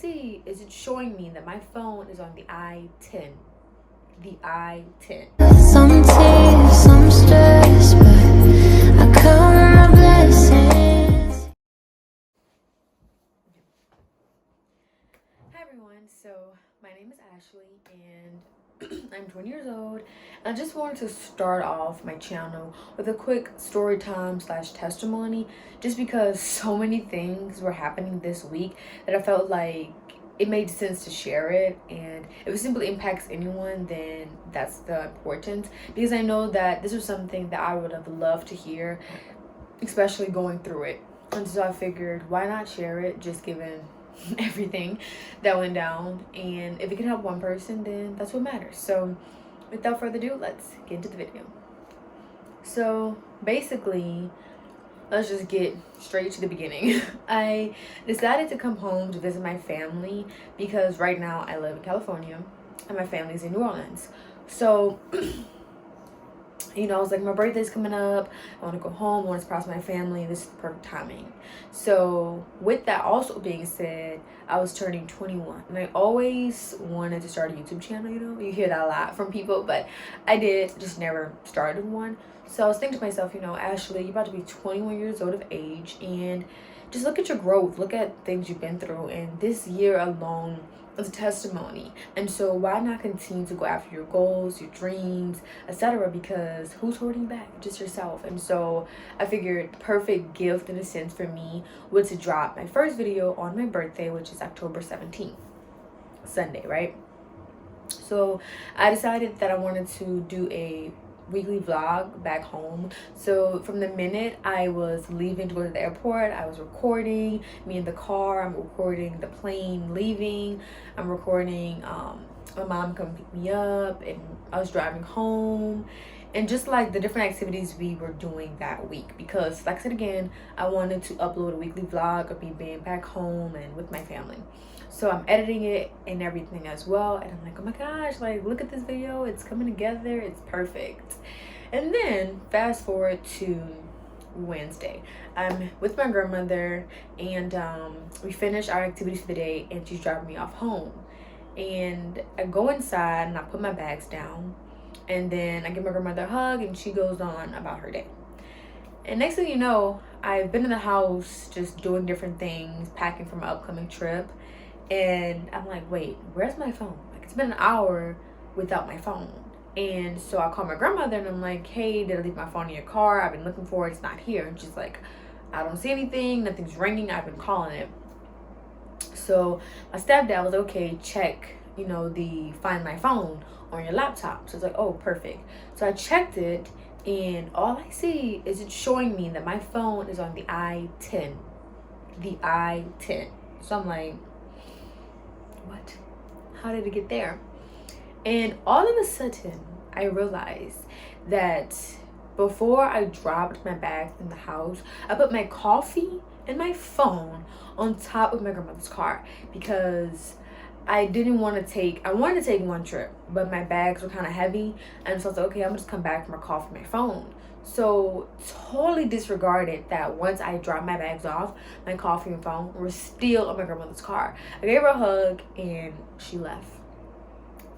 see is it's showing me that my phone is on the I-10. The I-10. Some tears, some stress, but I count my blessings. Hi everyone, so my name is Ashley and I'm 20 years old, and I just wanted to start off my channel with a quick story time / testimony, just because so many things were happening this week that I felt like it made sense to share it. And if it simply impacts anyone, then that's the importance, because I know that this was something that I would have loved to hear, especially going through it. And so I figured, why not share it, just given everything that went down, and if it can help one person, then that's what matters. So without further ado, let's get into the video. So basically, let's just get straight to the beginning. I decided to come home to visit my family because right now I live in California and my family's in New Orleans. So you know, I was like, my birthday's coming up, I want to go home, I want to surprise my family, this is the perfect timing. So with that also being said, I was turning 21, and I always wanted to start a YouTube channel. You know, you hear that a lot from people, but I did, just never started one. So I was thinking to myself, you know, Ashley, you're about to be 21 years old of age, and just look at your growth, look at things you've been through, and this year alone is a testimony. And so why not continue to go after your goals, your dreams, etc., because who's holding you back? Just yourself. And so I figured the perfect gift in a sense for me was to drop my first video on my birthday, which is October 17th, Sunday, right? So I decided that I wanted to do a weekly vlog back home. So from the minute I was leaving to go to the airport, I was recording me in the car, I'm recording the plane leaving, I'm recording my mom come pick me up, and I was driving home, and just like the different activities we were doing that week, because like I said again, I wanted to upload a weekly vlog of me being back home and with my family. So I'm editing it and everything as well, and I'm like, oh my gosh, like look at this video, it's coming together, it's perfect. And then fast forward to Wednesday, I'm with my grandmother, and we finish our activities for the day, and she's driving me off home. And I go inside and I put my bags down, and then I give my grandmother a hug, and she goes on about her day. And next thing you know, I've been in the house just doing different things, packing for my upcoming trip. And I'm like, wait, where's my phone? Like, it's been an hour without my phone. And so I call my grandmother and I'm like, hey, did I leave my phone in your car? I've been looking for it, it's not here. And she's like, I don't see anything, nothing's ringing, I've been calling it. So my stepdad was like, okay, check, you know, the find my phone on your laptop. So it's like, oh, perfect. So I checked it, and all I see is it's showing me that my phone is on the I-10. The I-10. So I'm like, what? How did it get there? And all of a sudden, I realized that before I dropped my bags in the house, I put my coffee and my phone on top of my grandmother's car, because I didn't want to take, I wanted to take one trip, but my bags were kind of heavy. And so I was like, okay, I'm gonna just come back for my coffee and my phone. So totally disregarded that once I dropped my bags off, my coffee and phone were still on my grandmother's car. I gave her a hug and she left.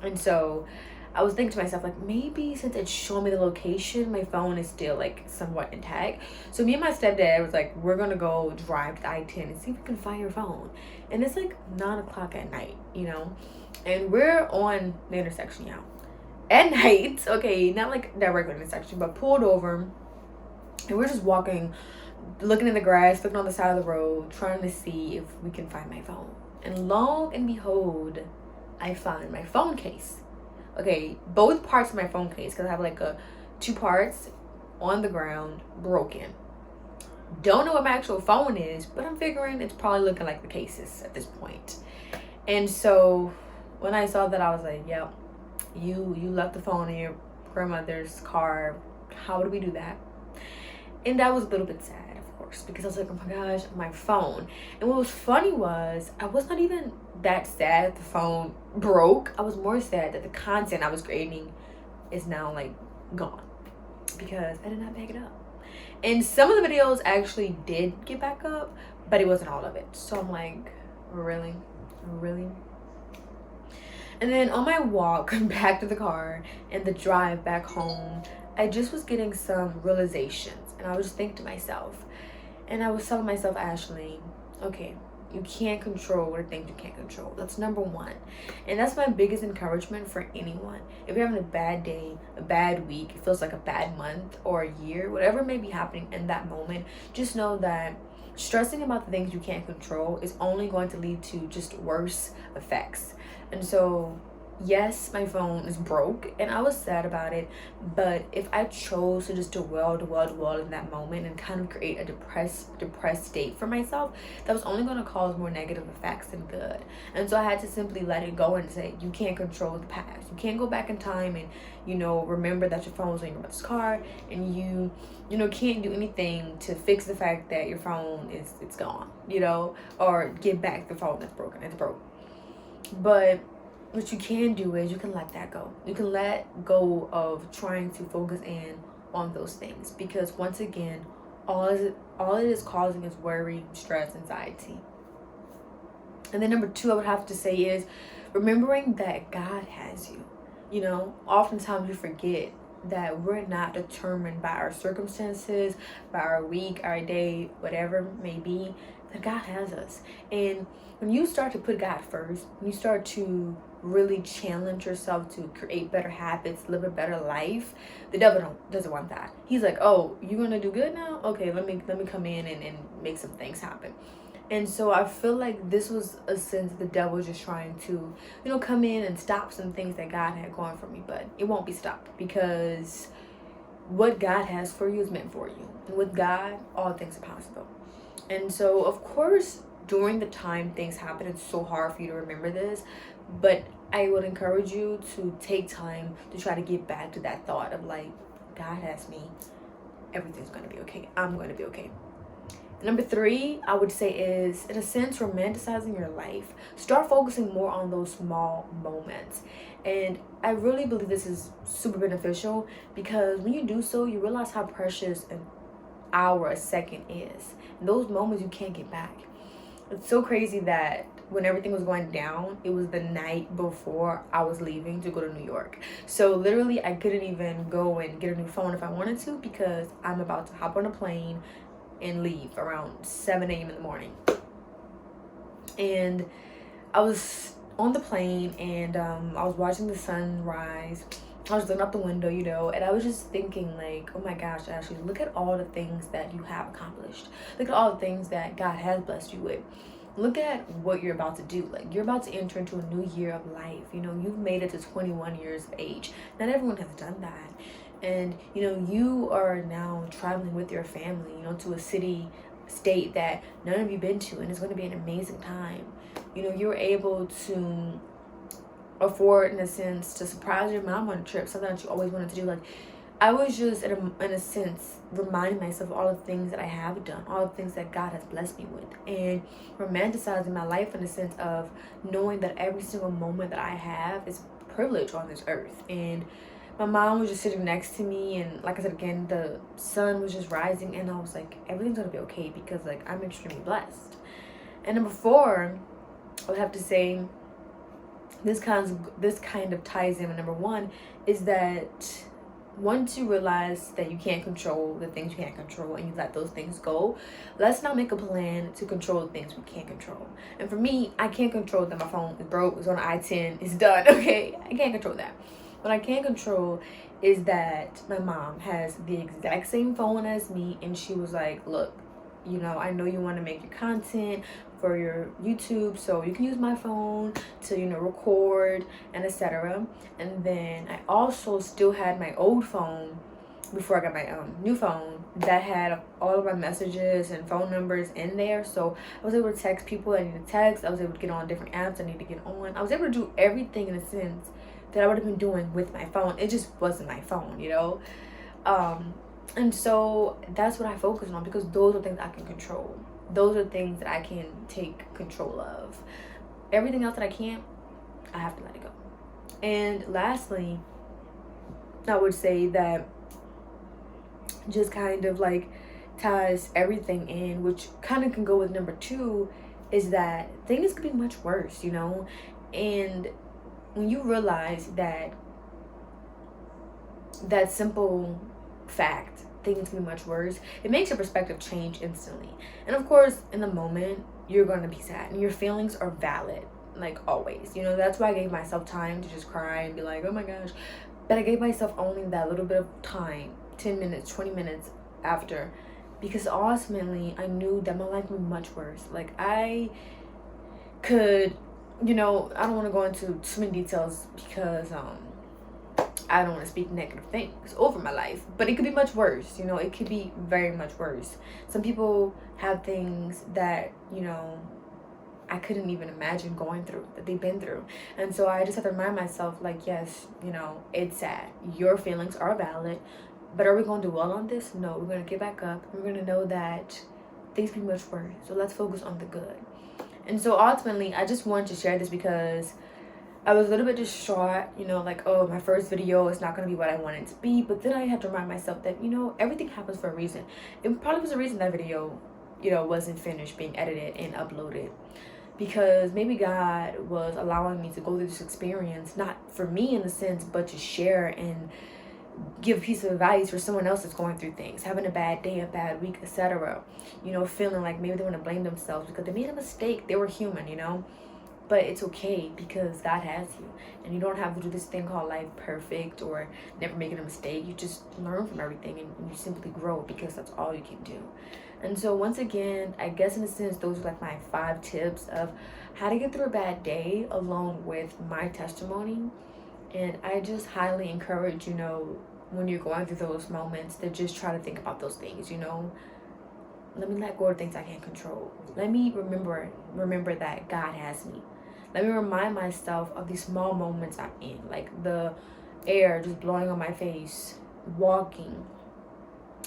And so I was thinking to myself, like, maybe since it's showing me the location, my phone is still like somewhat intact. So me and my stepdad was like, we're gonna go drive to the I-10 and see if we can find your phone. And it's like 9 o'clock at night, you know, and we're on the intersection now at night. Okay, not like that regular intersection, but pulled over, and we're just walking, looking in the grass, looking on the side of the road, trying to see if we can find my phone. And lo and behold, I find my phone case. Okay, both parts of my phone case, because I have like two parts on the ground, broken. Don't know what my actual phone is, but I'm figuring it's probably looking like the cases at this point. And so when I saw that, I was like, yep, you left the phone in your grandmother's car. How do we do that? And that was a little bit sad, of course, because I was like, oh my gosh, my phone. And what was funny was, I was not even that sad that the phone broke. I was more sad that the content I was creating is now like gone, because I did not back it up. And some of the videos actually did get back up, but it wasn't all of it. So I'm like, really? really? And then on my walk back to the car and the drive back home, I just was getting some realizations. And I was just thinking to myself, and I was telling myself, Ashley, okay, you can't control the things you can't control. That's number one. And that's my biggest encouragement for anyone. If you're having a bad day, a bad week, it feels like a bad month or a year, whatever may be happening in that moment, just know that stressing about the things you can't control is only going to lead to just worse effects. And so, yes, my phone is broke and I was sad about it, but if I chose to just dwell in that moment and kind of create a depressed state for myself, that was only going to cause more negative effects than good. And so I had to simply let it go and say, you can't control the past. You can't go back in time and, remember that your phone was in your mother's car, and you can't do anything to fix the fact that your phone it's gone, or get back the phone that's broken. It's broke. But what you can do is you can let that go. You can let go of trying to focus in on those things, because once again, all it is causing is worry, stress, anxiety. And then number 2, I would have to say, is remembering that God has you. Oftentimes you forget that we're not determined by our circumstances, by our week, our day, whatever it may be, that God has us. And when you start to put God first, when you start to really challenge yourself to create better habits, live a better life, the devil doesn't want that. He's like, oh, you're gonna do good now? Okay, let me come in and make some things happen. And so I feel like this was a sense the devil was just trying to, come in and stop some things that God had going for me, but it won't be stopped, because what God has for you is meant for you. And with God, all things are possible. And so, of course, during the time things happen, it's so hard for you to remember this, but I would encourage you to take time to try to get back to that thought of like, God has me, everything's going to be okay, I'm going to be okay. Number 3, I would say, is, in a sense, romanticizing your life. Start focusing more on those small moments. And I really believe this is super beneficial, because when you do so, you realize how precious an hour, a second is. And those moments you can't get back. It's so crazy that when everything was going down, it was the night before I was leaving to go to New York. So literally, I couldn't even go and get a new phone if I wanted to, because I'm about to hop on a plane and leave around 7 a.m. in the morning. And I was on the plane, and I was watching the sunrise. I was looking out the window, and I was just thinking like, oh my gosh, Ashley, look at all the things that you have accomplished. Look at all the things that God has blessed you with. Look at what you're about to do. Like, you're about to enter into a new year of life. You've made it to 21 years of age. Not everyone has done that. And, you are now traveling with your family, to a state that none of you been to, and it's going to be an amazing time. You're able to afford, in a sense, to surprise your mom on a trip, something that you always wanted to do. Like, I was just, in a sense, reminding myself of all the things that I have done, all the things that God has blessed me with, and romanticizing my life in the sense of knowing that every single moment that I have is privilege on this earth. And my mom was just sitting next to me, and like I said again, the sun was just rising, and I was like, everything's gonna be okay, because like I'm extremely blessed. And number 4, I would have to say, this kind of ties in with number 1, is that once you realize that you can't control the things you can't control, and you let those things go, let's now make a plan to control the things we can't control. And for me, I can't control that my phone is broke, it's on I-10, it's done, okay? I can't control that. What I can control is that my mom has the exact same phone as me, and she was like, look, I know you want to make your content for your YouTube, so you can use my phone to, record and etc. And then I also still had my old phone before I got my new phone that had all of my messages and phone numbers in there. So I was able to text people I needed to text. I was able to get on different apps I need to get on. I was able to do everything in a sense that I would have been doing with my phone. It just wasn't my phone, and so that's what I focus on, because those are things I can control. Those are things that I can take control of. Everything else that I can't, I have to let it go. And lastly, I would say that just kind of like ties everything in, which kind of can go with number 2, is that things could be much worse, you know? And when you realize that simple fact, things can be much worse, it makes your perspective change instantly. And of course, in the moment, you're going to be sad and your feelings are valid, like always. You know, that's why I gave myself time to just cry and be like, oh my gosh. But I gave myself only that little bit of time, 10 minutes, 20 minutes after, because ultimately I knew that my life would be much worse. Like, I could, you know, I don't want to go into too many details because I don't want to speak negative things over my life, but it could be much worse. You know, it could be very much worse. Some people have things that, you know, I couldn't even imagine going through, that they've been through. And so I just have to remind myself, like, yes, you know, it's sad. Your feelings are valid. But are we going to dwell on this? No, we're going to get back up. We're going to know that things can be much worse. So let's focus on the good. And so ultimately, I just wanted to share this because I was a little bit distraught, you know, like, oh, my first video is not going to be what I want it to be. But then I had to remind myself that, you know, everything happens for a reason. It probably was the reason that video, you know, wasn't finished being edited and uploaded. Because maybe God was allowing me to go through this experience, not for me in the sense, but to share and give a piece of advice for someone else that's going through things, having a bad day, a bad week, etc. You know, feeling like maybe they want to blame themselves because they made a mistake. They were human, you know. But it's okay because God has you. And you don't have to do this thing called life perfect or never making a mistake. You just learn from everything and you simply grow because that's all you can do. And so once again, I guess in a sense, those are like my 5 tips of how to get through a bad day along with my testimony. And I just highly encourage, you know, when you're going through those moments, to just try to think about those things, you know. Let me let go of things I can't control. Let me remember that God has me. Let me remind myself of these small moments I'm in, like the air just blowing on my face, walking,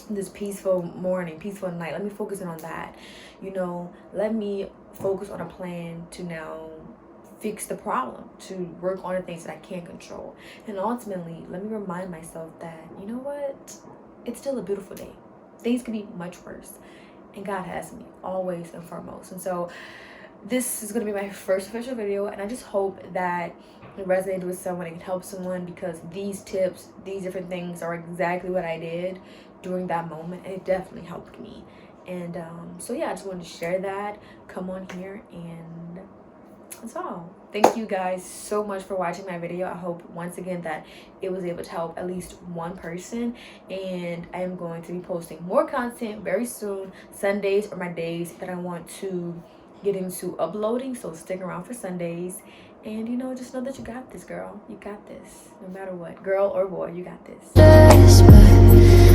this peaceful morning, peaceful night. Let me focus in on that. You know, let me focus on a plan to now fix the problem, to work on the things that I can't control. And ultimately, let me remind myself that, you know what, it's still a beautiful day. Things could be much worse. And God has me, always and foremost. And so this is going to be my first official video. And I just hope that it resonated with someone, it can help someone, because these tips, these different things are exactly what I did during that moment. And it definitely helped me. And so yeah, I just wanted to share that. Come on here, and that's all. Thank you guys so much for watching my video. I hope once again that it was able to help at least one person. And I am going to be posting more content very soon. Sundays are my days that I want to get into uploading, so stick around for Sundays. And you know, just know that you got this, girl. You got this. No matter what, girl or boy, you got this. But